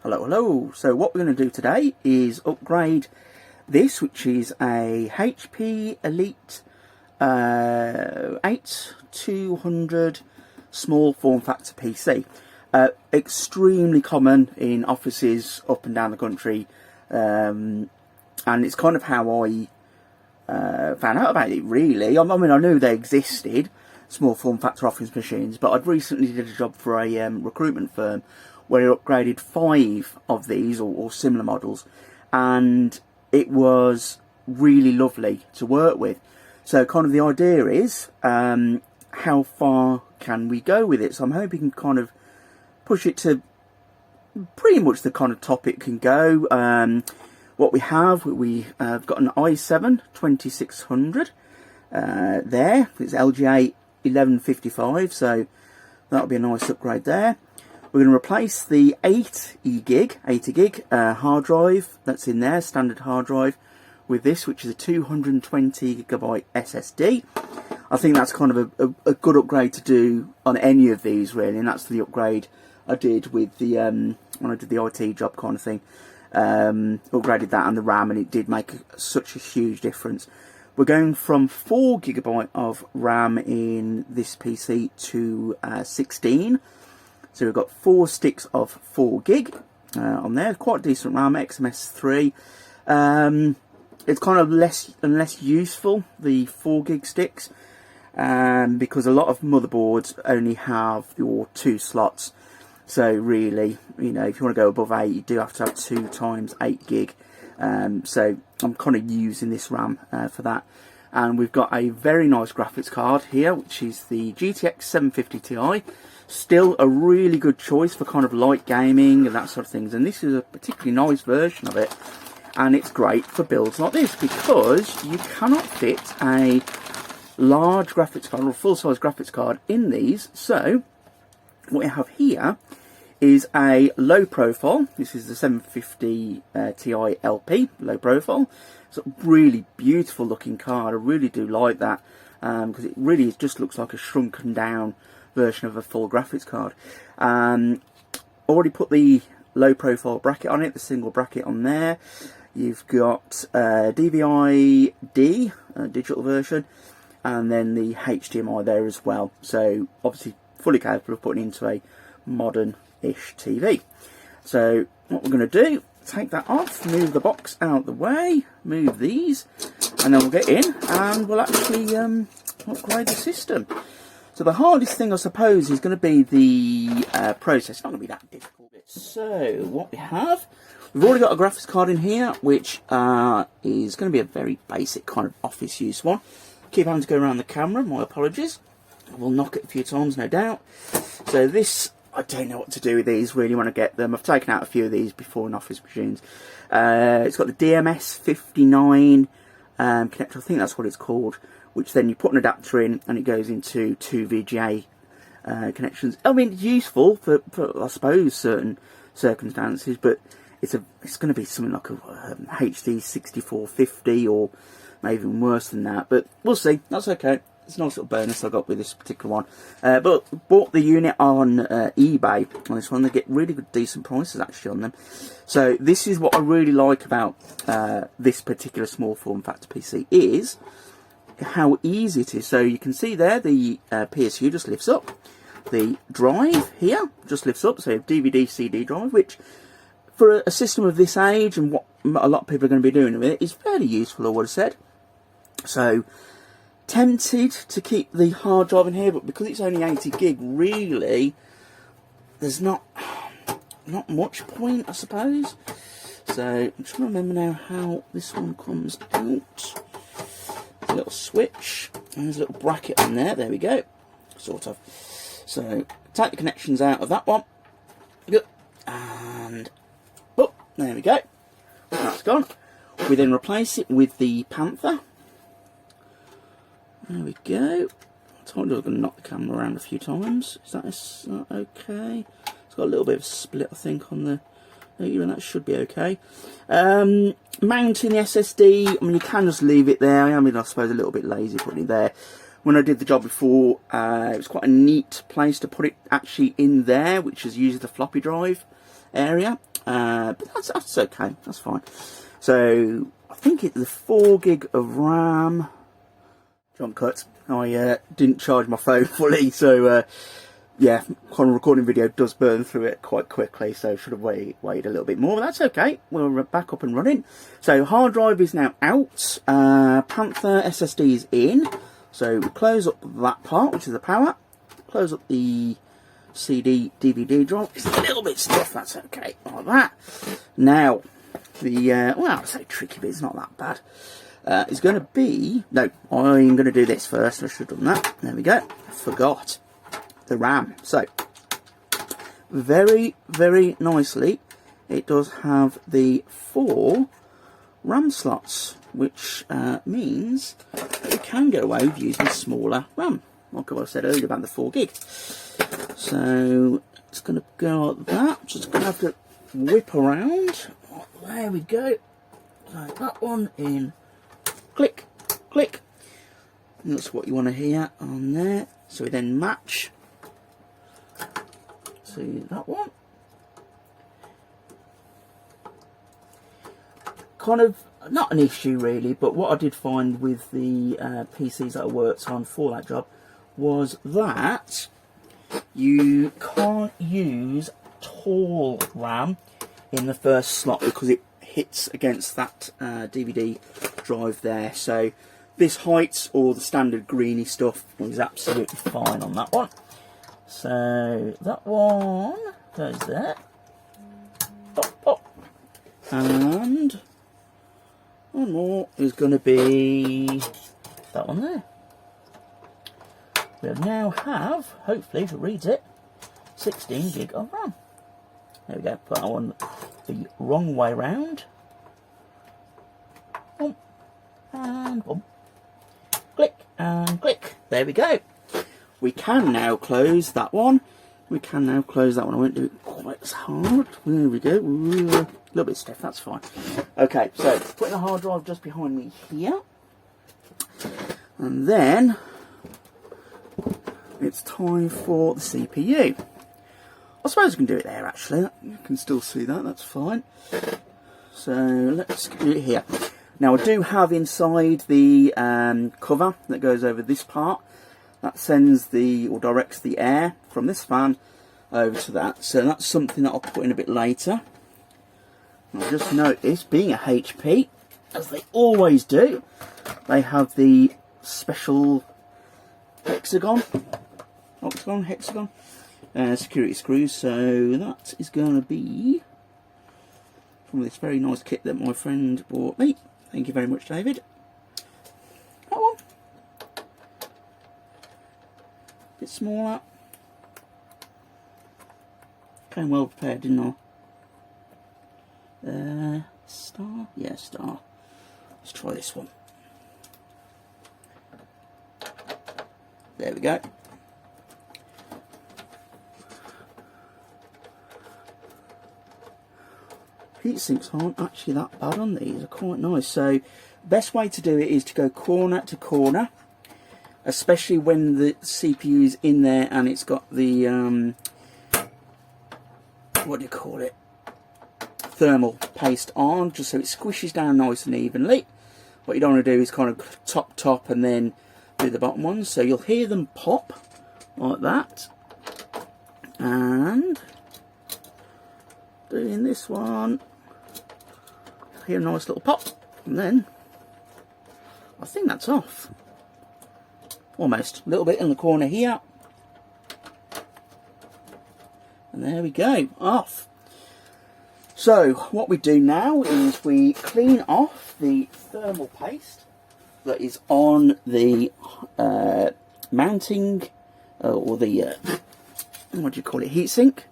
Hello. So what we're going to do today is upgrade this, which is a HP Elite 8200 small form factor PC. Extremely common in offices up and down the country, and it's kind of how I found out about it, really. I mean, I knew they existed, small form factor office machines, but I'd recently did a job for a recruitment firm where I upgraded 5 of these or similar models, and it was really lovely to work with. So kind of the idea is, how far can we go with it? So I'm hoping we can kind of push it to pretty much the kind of top it can go. What we have got an i7 2600 there. It's LGA 1155, so that'll be a nice upgrade there. We're going to replace the 80 gig hard drive that's in there, standard hard drive, with this, which is a 220 gigabyte SSD. I think that's kind of a good upgrade to do on any of these, really, and that's the upgrade I did with the when I did the IT job kind of thing. Upgraded that and the RAM, and it did make such a huge difference. We're going from 4 gigabyte of RAM in this PC to 16. So we've got 4 sticks of 4 gig on there. Quite decent RAM, XMS3. It's kind of less and less useful, the 4 gig sticks, because a lot of motherboards only have your 2 slots. So really, you know, if you want to go above 8, you do have to have 2 times 8 gig. So I'm kind of using this RAM for that. And we've got a very nice graphics card here, which is the GTX 750 Ti. Still a really good choice for kind of light gaming and that sort of things. And this is a particularly nice version of it. And it's great for builds like this because you cannot fit a large graphics card or full-size graphics card in these. So what we have here is a low profile. This is the 750 Ti LP, low profile. It's a really beautiful looking card. I really do like that because it really just looks like a shrunken down version of a full graphics card. Already put the low profile bracket on it, the single bracket on there. You've got DVI-D, digital version, and then the HDMI there as well. So obviously fully capable of putting into a modern-ish TV. So what we're going to do, take that off, move the box out the way, move these, and then we'll get in and we'll actually upgrade the system. So the hardest thing, I suppose, is going to be the process. It's not going to be that difficult. So what we have, we've already got a graphics card in here, which is going to be a very basic kind of office use one. Keep having to go around the camera, my apologies. We'll knock it a few times, no doubt. So this, I don't know what to do with these really when I get them. I've taken out a few of these before in office machines. It's got the DMS59 connector, I think that's what it's called, which then you put an adapter in and it goes into 2 VGA connections. I mean, useful for I suppose certain circumstances, but it's going to be something like a HD 6450 or maybe even worse than that. But we'll see. That's okay. It's a nice little bonus I got with this particular one. But bought the unit on eBay on this one. They get really good, decent prices actually on them. So this is what I really like about this particular small form factor PC is how easy it is. So you can see there the PSU just lifts up. The drive here just lifts up. So DVD, CD drive, which for a system of this age and what a lot of people are going to be doing with it is fairly useful, I would have said. So tempted to keep the hard drive in here, but because it's only 80 gig, really, there's not much point, I suppose. So I'm trying to remember now how this one comes out. A little switch, and there's a little bracket on there. There we go, sort of. So take the connections out of that one, and oh, there we go. That's gone. We then replace it with the Panther. There we go. I told you I was going to knock the camera around a few times. Is that okay? It's got a little bit of split, I think, on the... and that should be okay. Mounting the SSD, I mean, you can just leave it there. I mean, I suppose a little bit lazy putting it there. When I did the job before, it was quite a neat place to put it actually in there, which is usually the floppy drive. area, but that's okay, that's fine. So I think it's the 4 gig of RAM. Jump cut. I didn't charge my phone fully, so yeah, kind of recording video does burn through it quite quickly, so should have waited a little bit more, but that's okay. We're back up and running. So hard drive is now out, Panther SSD is in, so we close up that part, which is the power, close up the CD DVD drive. It's a little bit stiff, that's okay, like that. Now, the, well, I say tricky, but it's not that bad. It's going to be, no, I'm going to do this first. I should have done that. There we go. I forgot the RAM. So, very, very nicely, it does have the 4 RAM slots, which means that you can get away with using smaller RAM, like I said earlier about the 4 gig. So, it's going to go like that. Just going to have to whip around. There we go. So, that one in. Click, click. And that's what you want to hear on there. So we then match. See that one. Kind of not an issue really, but what I did find with the PCs that I worked on for that job was that you can't use tall RAM in the first slot because it hits against that DVD drive there. So this height or the standard greeny stuff is absolutely fine on that one. So that one goes there. Pop, pop. And one more is going to be that one there. We now have, hopefully if it reads it, 16 gig of RAM. There we go, put that one the wrong way round. Boom, and boom. Click and click. There we go. We can now close that one. We can now close that one. I won't do it quite as hard. There we go. Ooh, a little bit stiff, that's fine. Okay, so putting the hard drive just behind me here. And then it's time for the CPU. I suppose we can do it there actually. You can still see that, that's fine. So let's do it here. Now I do have inside the cover that goes over this part. That sends the, or directs the air from this fan over to that. So that's something that I'll put in a bit later. I'll just notice, being a HP, as they always do, they have the special hexagon security screws. So that is going to be from this very nice kit that my friend bought me. Thank you very much, David. That one. Bit smaller. Came well prepared, didn't I? Star? Yeah, star. Let's try this one. There we go. Heat sinks aren't actually that bad on these, they're quite nice. So best way to do it is to go corner to corner, especially when the CPU is in there and it's got the what do you call it, thermal paste on, just so it squishes down nice and evenly. What you don't want to do is kind of top and then do the bottom ones. So you'll hear them pop like that, and doing this one, hear a nice little pop, and then I think that's off. Almost. A little bit in the corner here. And there we go, off. So what we do now is we clean off the thermal paste that is on the mounting or the what do you call it, heatsink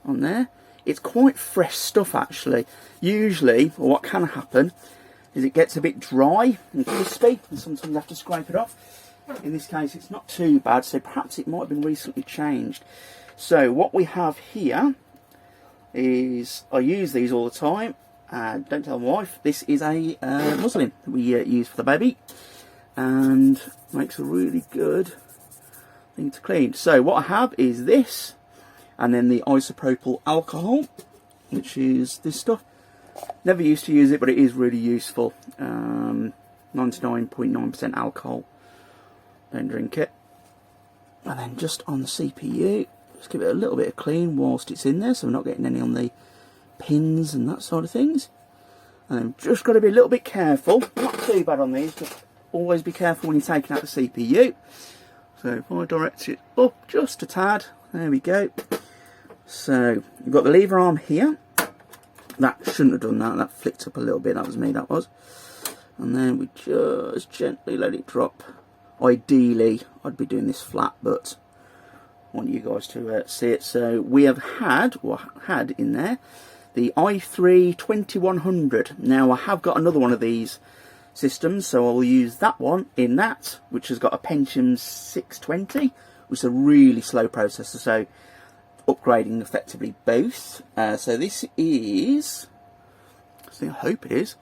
on there. It's quite fresh stuff actually. Usually, or what can happen, is it gets a bit dry and crispy, and sometimes you have to scrape it off. In this case, it's not too bad, so perhaps it might have been recently changed. So what we have here is, I use these all the time, and don't tell my wife, this is a muslin that we use for the baby, and makes a really good thing to clean. So what I have is this, and then the isopropyl alcohol. which is this stuff. Never used to use it, but it is really useful. 99.9% alcohol. Don't drink it. And then just on the CPU, just give it a little bit of clean whilst it's in there, so we're not getting any on the pins and that sort of things. And then just got to be a little bit careful. Not too bad on these, but always be careful when you're taking out the CPU. So if I direct it up just a tad, there we go. So you've got the lever arm here. That shouldn't have done that. That flicked up a little bit. That was me, that was. And then we just gently let it drop. Ideally, I'd be doing this flat, but I want you guys to see it. So we have had in there, the i3 2100. Now I have got another one of these systems, so I'll use that one in that, which has got a Pentium 620, which is a really slow processor, so upgrading effectively both. So this is, I hope it is,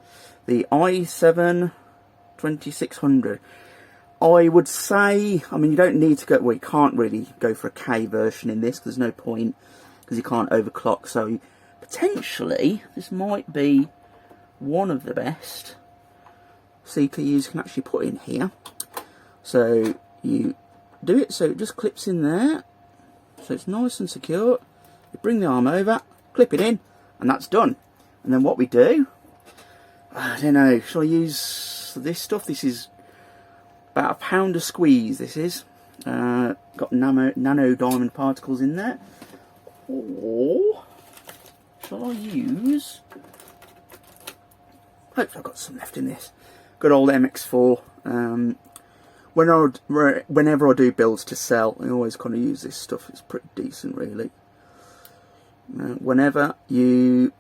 the i7 2600. I would say, I mean, you don't need to go, well, you can't really go for a K version in this, because there's no point, because you can't overclock. So potentially, this might be one of the best CPUs you can actually put in here. So you do it so it just clips in there, so it's nice and secure. You bring the arm over, clip it in, and that's done. And then what we do, I don't know, shall I use this stuff? This is about a pound a squeeze, this is. Got nano diamond particles in there. Or shall I use, hopefully I've got some left in this. Good old MX4. Whenever I do builds to sell, I always kind of use this stuff. It's pretty decent, really. Whenever you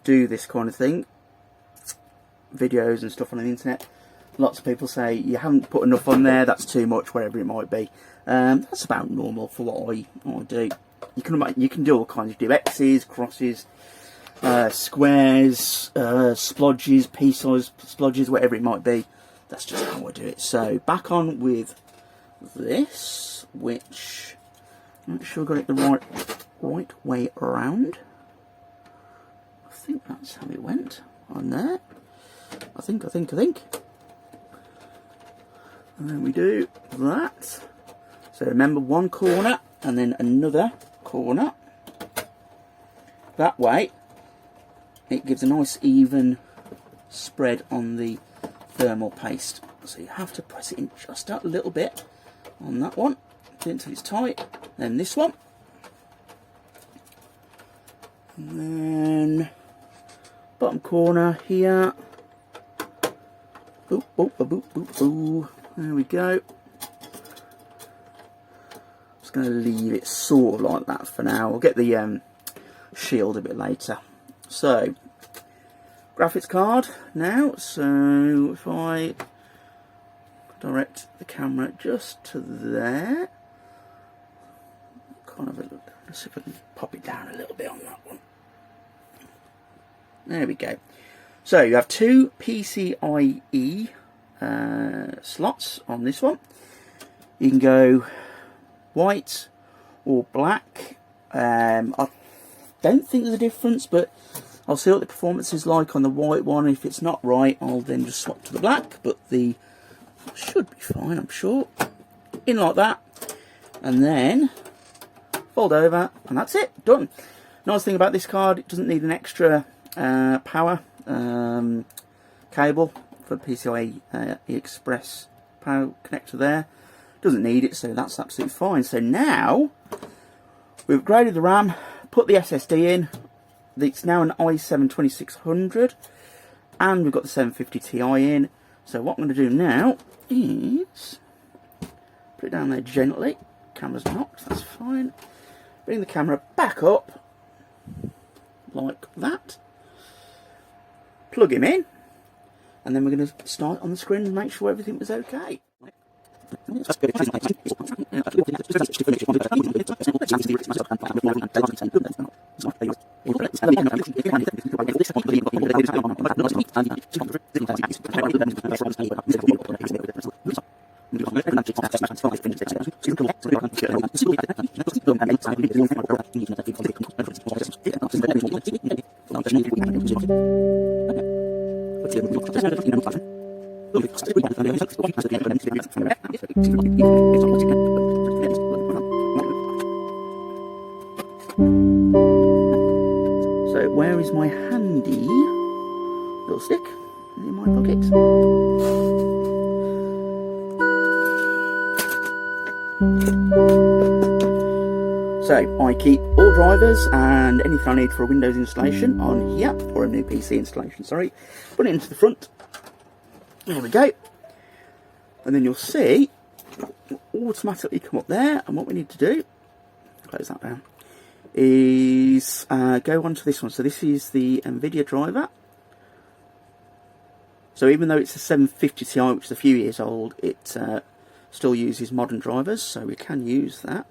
do this kind of thing, videos and stuff on the internet, lots of people say you haven't put enough on there, that's too much, whatever it might be. That's about normal for what I do. You can do all kinds. You do X's, crosses, squares, splodges, pea-size splodges, whatever it might be. That's just how I do it. So back on with this, which I'm not sure I got it the right way around. I think that's how it went on there. I think. And then we do that. So remember, one corner and then another corner. That way it gives a nice even spread on the thermal paste. So you have to press it in just a little bit on that one until it's tight. Then this one. And then bottom corner here. Boop, boop, boop, boop, boop. There we go. Just going to leave it sort of like that for now. I'll get the shield a bit later. So, graphics card now. So, if I direct the camera just to there, kind of let's see if I can pop it down a little bit on that one. There we go. So, you have two PCIe slots on this one. You can go white or black. I don't think there's a difference, but I'll see what the performance is like on the white one. If it's not right, I'll then just swap to the black, but the should be fine, I'm sure. In like that, and then fold over, and that's it, done. Nice thing about this card, it doesn't need an extra power cable for PCIe Express power connector there. Doesn't need it, so that's absolutely fine. So now we've upgraded the RAM, put the SSD in. It's now an i7 2600, and we've got the 750 Ti in. So what I'm going to do now is put it down there gently. Camera's knocked, that's fine. Bring the camera back up like that. Plug him in, and then we're going to start on the screen and make sure everything was okay. So where is my handy little stick? In my pocket. So I keep all drivers and anything I need for a Windows installation on here, or a new PC installation, sorry. Put it into the front. There we go. And then you'll see it'll automatically come up there, and what we need to do, close that down, is go on to this one. So this is the NVIDIA driver. So even though it's a 750 Ti, which is a few years old, it still uses modern drivers, so we can use that.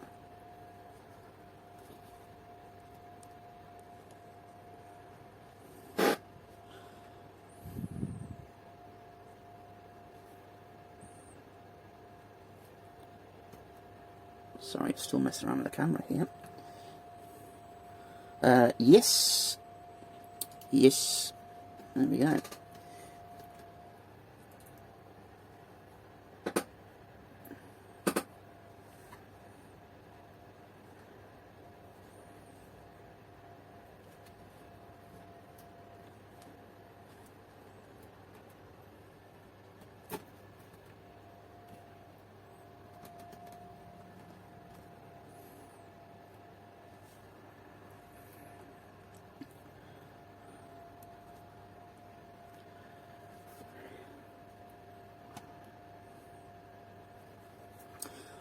Sorry, it's still messing around with the camera here. Yes. Yes. There we go.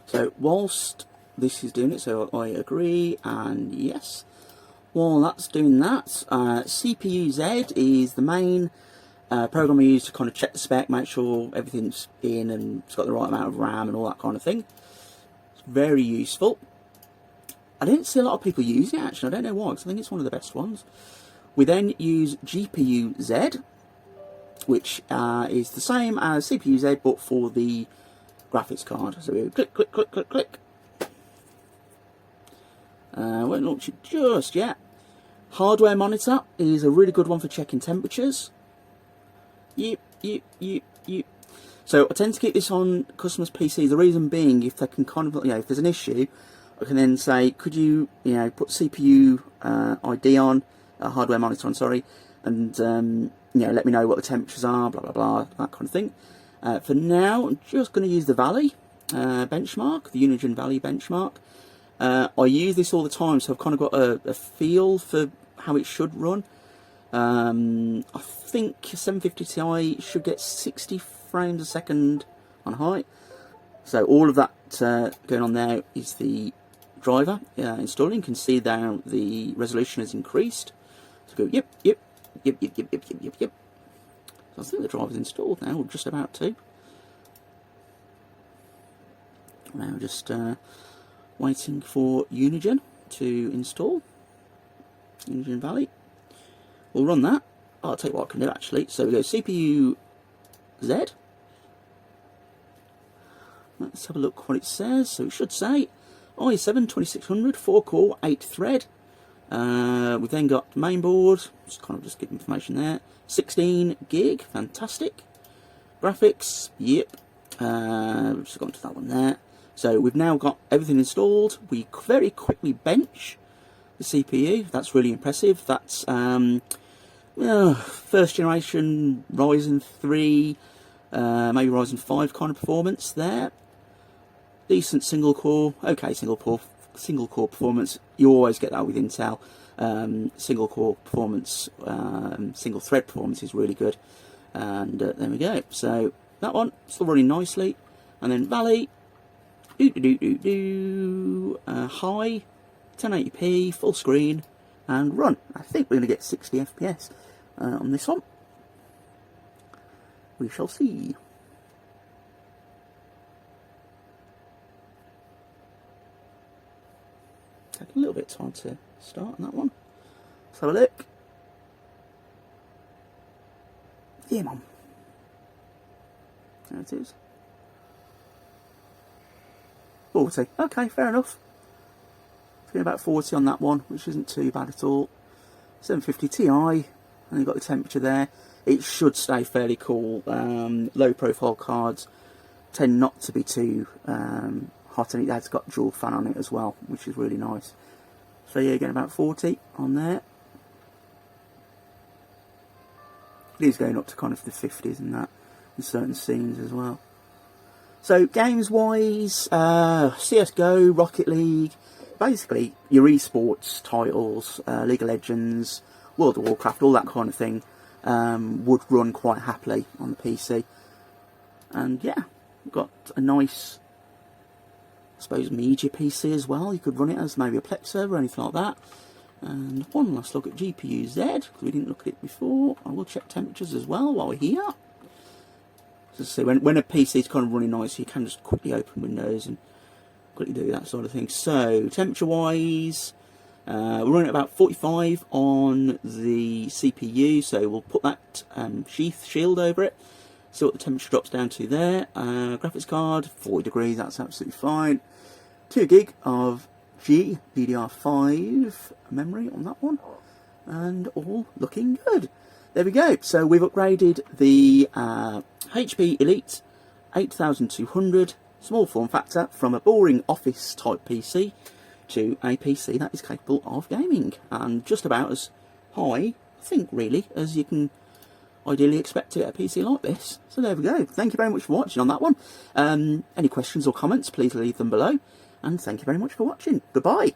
So whilst this is doing it, so I agree and yes. While that's doing that, CPU Z is the main program I use to kind of check the spec, make sure everything's in and it's got the right amount of RAM and all that kind of thing. It's very useful. I didn't see a lot of people using it actually, I don't know why, because I think it's one of the best ones. We then use GPU Z, which is the same as CPU Z but for the graphics card. So we go click, click, click, click, click. Won't launch it just yet. Hardware monitor is a really good one for checking temperatures. Yep. So I tend to keep this on customers' PCs. The reason being, if they can kind of, if there's an issue, I can then say, could you, put CPU ID on, hardware monitor on, sorry, and let me know what the temperatures are, blah blah blah, that kind of thing. For now, I'm just going to use the Valley benchmark, the Unigine Valley benchmark. I use this all the time, so I've kind of got a feel for how it should run. I think 750 Ti should get 60 frames a second on high. So all of that going on there is the driver installing. You can see down the resolution has increased. So go yep. So I think the driver's installed now, or just about to. Now just waiting for Unigine to install. Unigine Valley. We'll run that. I'll tell you what I can do actually. So we go CPU Z. Let's have a look what it says. So it should say i7 2600, 4-core, 8-thread. We've then got mainboard, just give information there. 16 gig, fantastic. Graphics, yep. We've just gone to that one there. So we've now got everything installed. We very quickly bench the CPU. That's really impressive. That's first generation Ryzen 3, maybe Ryzen 5 kind of performance there. Decent single core, okay, single core performance. You always get that with Intel. Single core performance, single thread performance is really good. And there we go. So that one still running nicely. And then Valley, high, 1080p, full screen, and run. I think we're going to get 60 FPS on this one. We shall see. Take a little bit of time to start on that one. Let's have a look. Yeah, Mum. There it is. 40. Okay, fair enough. It's been about 40 on that one, which isn't too bad at all. 750 Ti, and you've got the temperature there. It should stay fairly cool. Low profile cards tend not to be too hot, and it has got dual fan on it as well, which is really nice. So yeah, getting about 40 on there. It is going up to kind of the 50s and that in certain scenes as well. So games wise, CSGO, Rocket League, basically your eSports titles, League of Legends, World of Warcraft, all that kind of thing, would run quite happily on the PC. And yeah, got a nice, I suppose, media PC as well. You could run it as maybe a Plex server or anything like that. And one last look at GPU-Z, because we didn't look at it before. I will check temperatures as well while we're here. So when a PC is kind of running nice, you can just quickly open Windows and quickly do that sort of thing. So temperature-wise, we're running at about 45 on the CPU, so we'll put that shield over it. See what the temperature drops down to there. Graphics card, 40 degrees, that's absolutely fine. 2 gig of GDDR5 memory on that one, and all looking good. There we go. So we've upgraded the HP Elite 8200 small form factor from a boring office type PC to a PC that is capable of gaming, and just about as high, I think, really, as you can ideally expect to get a PC like this. So there we go. Thank you very much for watching on that one. Any questions or comments, please leave them below. And thank you very much for watching. Goodbye.